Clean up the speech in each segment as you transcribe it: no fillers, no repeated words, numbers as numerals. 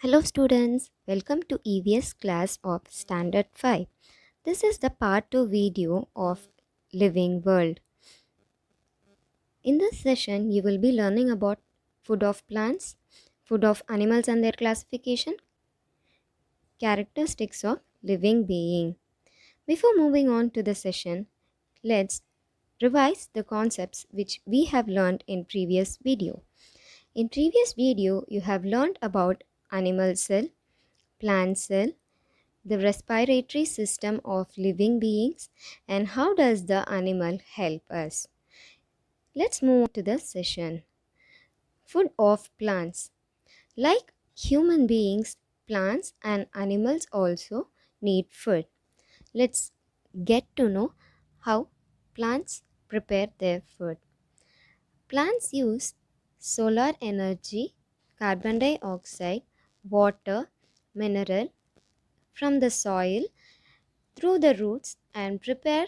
Hello students, welcome to EVS class of Standard 5. This is the part 2 video of Living World. In this session, you will be learning about food of plants, food of animals and their classification, characteristics of living being. Before moving on to the session, let's revise the concepts which we have learned in previous video. In previous video, you have learned about animal cell, plant cell, the respiratory system of living beings, and how does the animal help us. Let's move on to the session. Food of plants. Like human beings, plants and animals also need food. Let's get to know how plants prepare their food. Plants use solar energy, carbon dioxide, water, mineral from the soil through the roots and prepare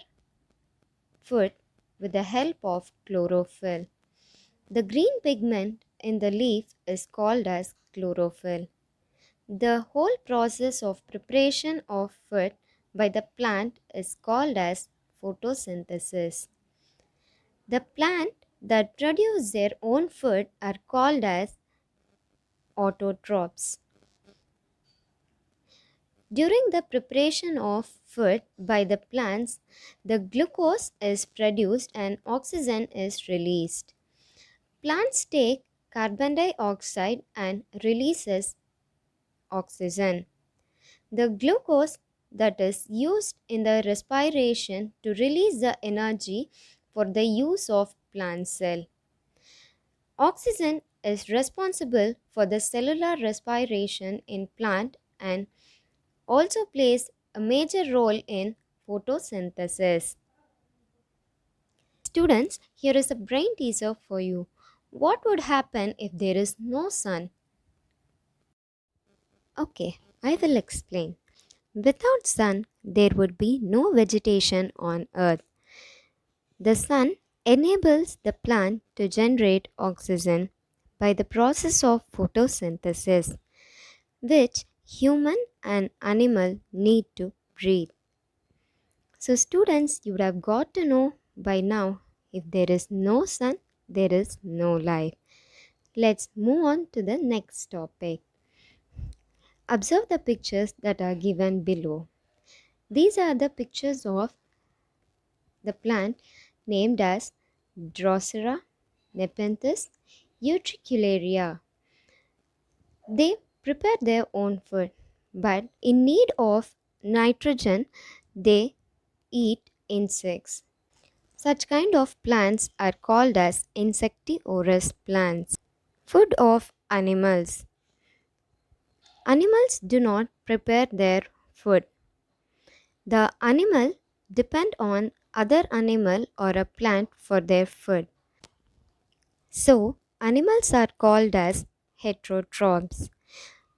food with the help of chlorophyll. The green pigment in the leaf is called as chlorophyll. The whole process of preparation of food by the plant is called as photosynthesis. The plant that produce their own food are called as autotrophs. During the preparation of food by the plants, the glucose is produced and oxygen is released. Plants take carbon dioxide and releases oxygen. The glucose that is used in the respiration to release the energy for the use of plant cell. Oxygen is responsible for the cellular respiration in plant and also plays a major role in photosynthesis. Students, here is a brain teaser for you. What would happen if there is no sun? Okay, I will explain. Without sun, there would be no vegetation on earth. The sun enables the plant to generate oxygen by the process of photosynthesis, which human and animal need to breathe. So students, you would have got to know by now, if there is no sun, there is no life. Let's move on to the next topic. Observe the pictures that are given below. These are the pictures of the plant named as Drosera nepenthes utricularia. They prepare their own food, but in need of nitrogen, they eat insects. Such kind of plants are called as insectivorous plants. Food of animals. Animals do not prepare their food. The animal depend on other animal or a plant for their food. So, animals are called as heterotrophs.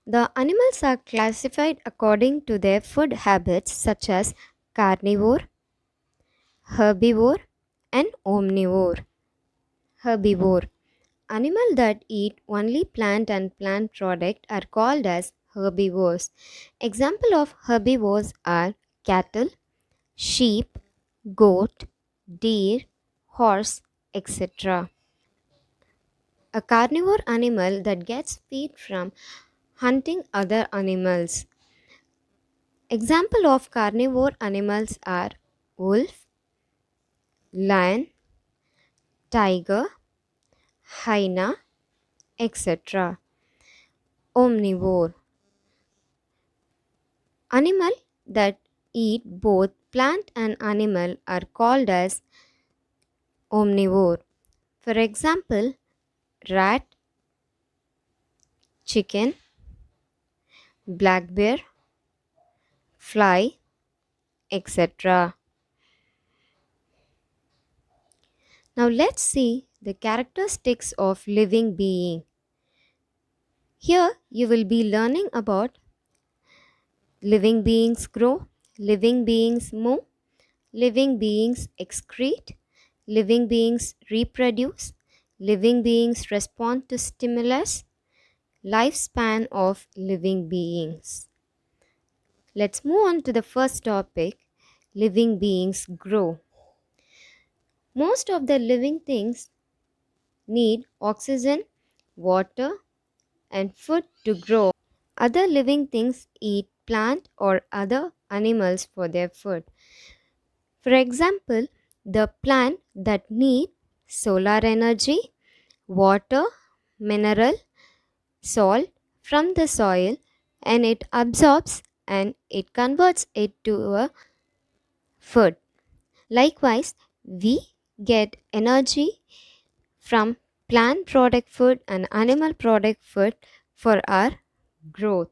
The animals are classified according to their food habits such as carnivore, herbivore, and omnivore. Herbivore. Animals that eat only plant and plant product are called as herbivores. Example of herbivores are cattle, sheep, goat, deer, horse, etc. A carnivore animal that gets feed from hunting other animals. Example of carnivore animals are wolf, lion, tiger, hyena, etc. Omnivore. Animal that eat both plant and animal are called as omnivore. For example, rat, chicken, black bear, fly, etc. Now let's see the characteristics of living being. Here you will be learning about living beings grow, living beings move, living beings excrete, living beings reproduce, living beings respond to stimulus, lifespan of living beings. Let's move on to the first topic. Living beings grow. Most of the living things need oxygen, water, and food to grow. Other living things eat plant or other animals for their food. For example, the plant that need solar energy, water, mineral, salt from the soil, and it absorbs and it converts it to a food. Likewise, we get energy from plant product food and animal product food for our growth.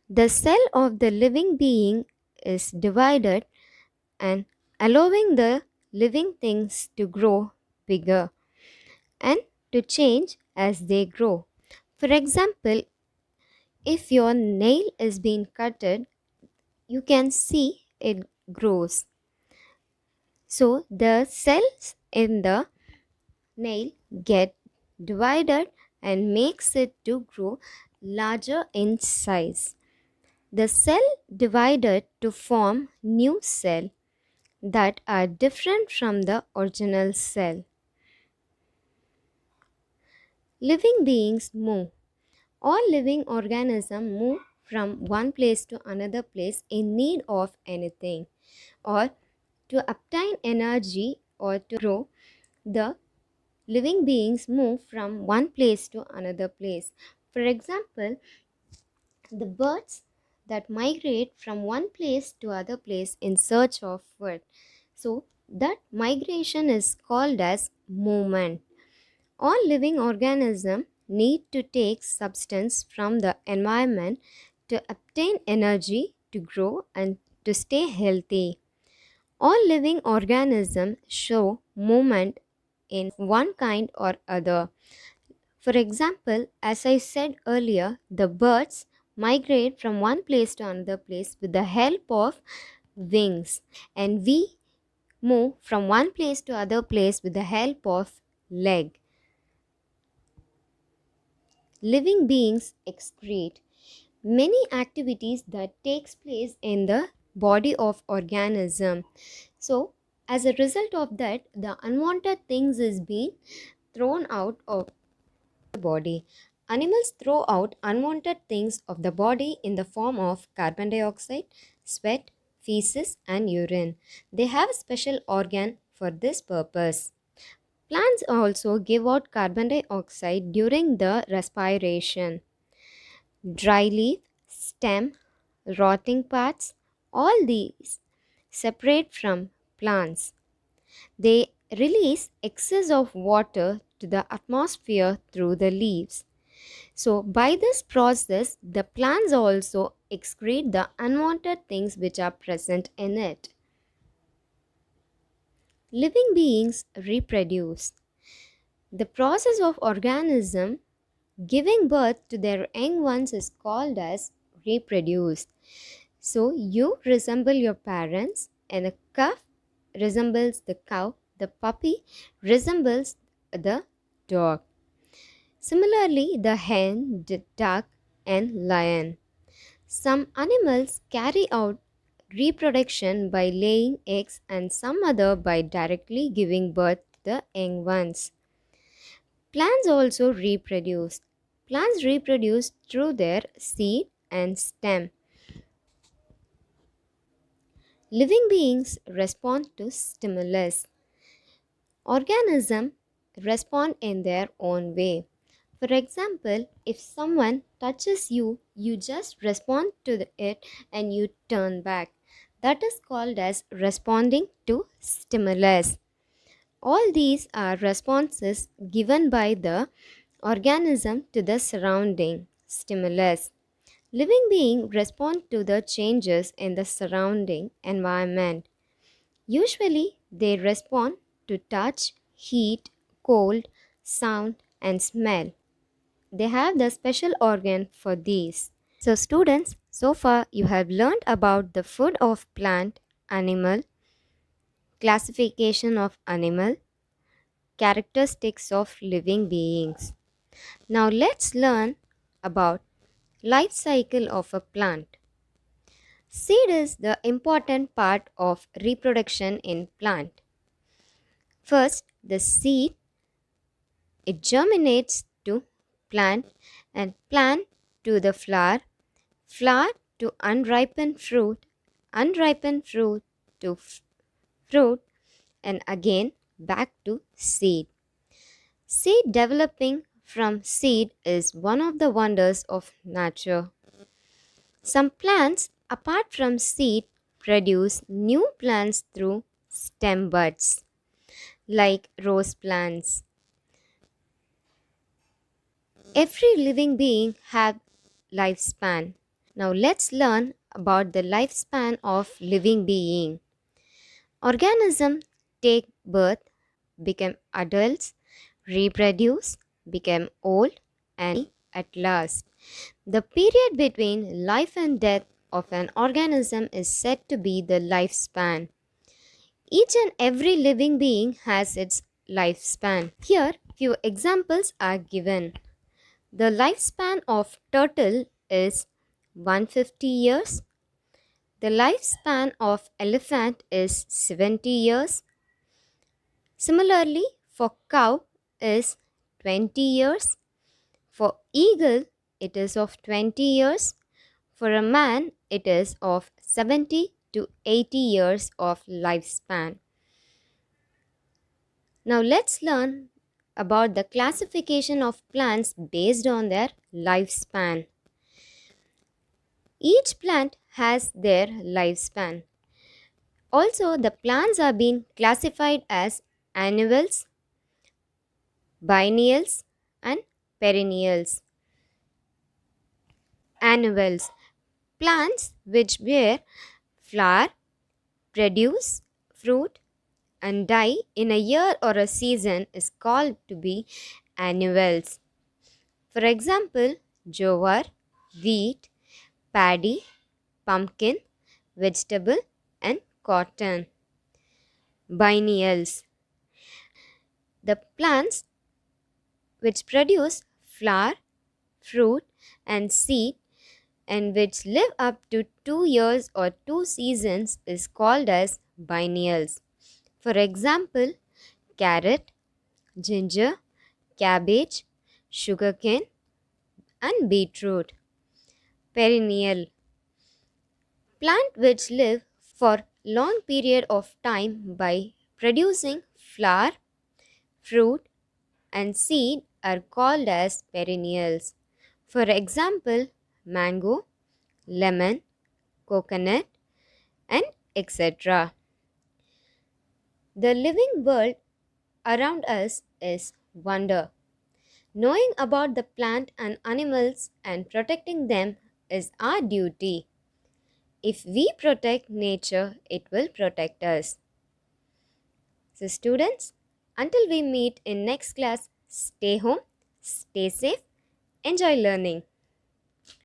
The cell of the living being is divided and allowing the living things to grow bigger and to change as they grow. For example, if your nail is being cutted, you can see it grows. So the cells in the nail get divided and makes it to grow larger in size. The cell divided to form new cell that are different from the original cell. Living beings move. All living organisms move from one place to another place in need of anything or to obtain energy or to grow. The living beings move from one place to another place. For example, the birds that migrate from one place to other place in search of food. So that migration is called as movement. All living organisms need to take substance from the environment to obtain energy to grow and to stay healthy. All living organisms show movement in one kind or other. For example, as I said earlier, the birds migrate from one place to another place with the help of wings, and we move from one place to other place with the help of leg. Living beings excrete. Many activities that takes place in the body of organism. So as a result of that, the unwanted things is being thrown out of the body. Animals throw out unwanted things of the body in the form of carbon dioxide, sweat, feces, and urine. They have a special organ for this purpose. Plants also give out carbon dioxide during the respiration. Dry leaf, stem, rotting parts, all these separate from plants. They release excess of water to the atmosphere through the leaves. So, by this process, the plants also excrete the unwanted things which are present in it. Living beings reproduce. The process of organism giving birth to their young ones is called as reproduce. So you resemble your parents, and a calf resembles the cow, the puppy resembles the dog. Similarly, the hen, the duck, and lion. Some animals carry out reproduction by laying eggs, and some other by directly giving birth to the young ones. Plants also reproduce. Plants reproduce through their seed and stem. Living beings respond to stimulus. Organisms respond in their own way. For example, if someone touches you, you just respond to it and you turn back. That is called as responding to stimulus. All these are responses given by the organism to the surrounding stimulus. Living beings respond to the changes in the surrounding environment. Usually, they respond to touch, heat, cold, sound, and smell. They have the special organ for these. So, students, so far you have learned about the food of plant, animal, classification of animal, characteristics of living beings. Now, let's learn about life cycle of a plant. Seed is the important part of reproduction in plant. First, the seed it germinates to plant and plant to the flower to unripened fruit to fruit and again back to seed. Seed developing from seed is one of the wonders of nature. Some plants, apart from seed, produce new plants through stem buds, like rose plants. Every living being has lifespan. Now let's learn about the lifespan of living being. Organisms take birth, become adults, reproduce, become old, and at last. The period between life and death of an organism is said to be the lifespan. Each and every living being has its lifespan. Here, few examples are given. The lifespan of turtle is 150 years. The lifespan of elephant is 70 years. Similarly, for cow is 20 years. For eagle, it is of 20 years. For a man, it is of 70 to 80 years of lifespan. Now let's learn about the classification of plants based on their lifespan. Each plant has their lifespan. Also, the plants are being classified as annuals, biennials, and perennials. Annuals, plants which bear flower, produce fruit, and die in a year or a season is called to be annuals. For example, jowar, wheat, paddy, pumpkin, vegetable, and cotton. Biennials, the plants which produce flower, fruit, and seed and which live up to 2 years or 2 seasons is called as biennials. For example, carrot, ginger, cabbage, sugarcane, and beetroot. Perennial, plant which live for long period of time by producing flower, fruit, and seed are called as perennials. For example, mango, lemon, coconut, and etc. The living world around us is wonder. Knowing about the plant and animals and protecting them is our duty. If we protect nature, it will protect us. So students, until we meet in next class, stay home, stay safe, enjoy learning.